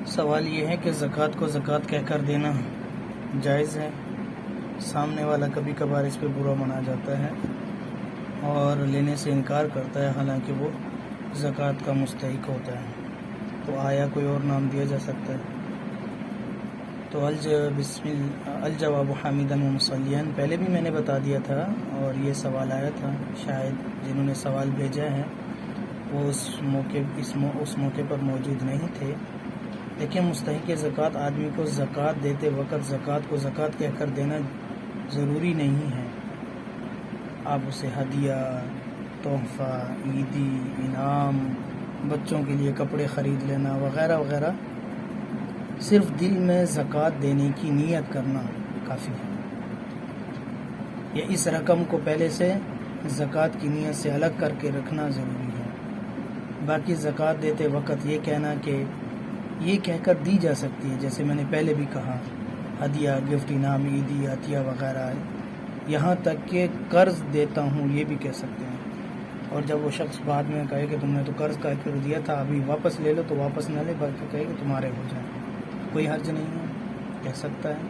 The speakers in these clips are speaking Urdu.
سوال یہ ہے کہ زکوٰۃ کو زکوٰۃ کہہ کر دینا جائز ہے؟ سامنے والا کبھی کبھار اس پہ برا منا جاتا ہے اور لینے سے انکار کرتا ہے، حالانکہ وہ زکوٰۃ کا مستحق ہوتا ہے، تو آیا کوئی اور نام دیا جا سکتا ہے؟ تو الجواب حامداً و مصلیاً پہلے بھی میں نے بتا دیا تھا، اور یہ سوال آیا تھا، شاید جنہوں نے سوال بھیجا ہے وہ اس موقع پر موجود نہیں تھے۔ لیکن مستحق زکوٰۃ آدمی کو زکوٰۃ دیتے وقت زکوٰۃ کو زکوٰۃ کہہ کر دینا ضروری نہیں ہے۔ آپ اسے ہدیہ، تحفہ، عیدی، انعام، بچوں کے لیے کپڑے خرید لینا وغیرہ وغیرہ، صرف دل میں زکوٰۃ دینے کی نیت کرنا کافی ہے، یا اس رقم کو پہلے سے زکوٰۃ کی نیت سے الگ کر کے رکھنا ضروری ہے۔ باقی زکوٰۃ دیتے وقت یہ کہنا کہ یہ کہہ کر دی جا سکتی ہے، جیسے میں نے پہلے بھی کہا، ہدیہ، گفٹ، انعام، عیدی، عطیہ وغیرہ، یہاں تک کہ قرض دیتا ہوں یہ بھی کہہ سکتے ہیں۔ اور جب وہ شخص بعد میں کہے کہ تم نے تو قرض کا کر دیا تھا، ابھی واپس لے لو، تو واپس نہ لے بلکہ کہے کہ تمہارے ہو جائیں، کوئی حرج نہیں ہے، کہہ سکتا ہے۔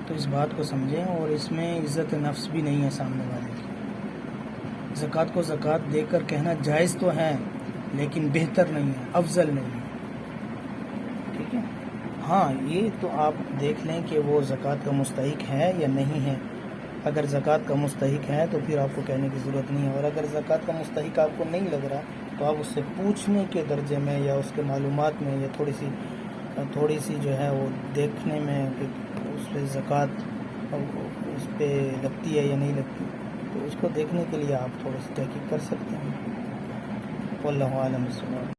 تو اس بات کو سمجھیں، اور اس میں عزت نفس بھی نہیں ہے سامنے والے کی۔ زکوٰۃ کو زکوٰۃ دے کر کہنا جائز تو ہے، لیکن بہتر نہیں ہے، افضل نہیں ہے، ٹھیک ہے۔ ہاں، یہ تو آپ دیکھ لیں کہ وہ زکوٰۃ کا مستحق ہے یا نہیں ہے۔ اگر زکوٰۃ کا مستحق ہے تو پھر آپ کو کہنے کی ضرورت نہیں ہے، اور اگر زکوٰۃ کا مستحق آپ کو نہیں لگ رہا تو آپ اس سے پوچھنے کے درجے میں یا اس کے معلومات میں یا تھوڑی سی جو ہے وہ دیکھنے میں کہ اس پہ زکوٰۃ اس پہ لگتی ہے یا نہیں لگتی، تو اس کو دیکھنے کے لیے آپ تھوڑی سی تحقیق کر سکتے ہیں۔ واللہ اعلم بالصواب۔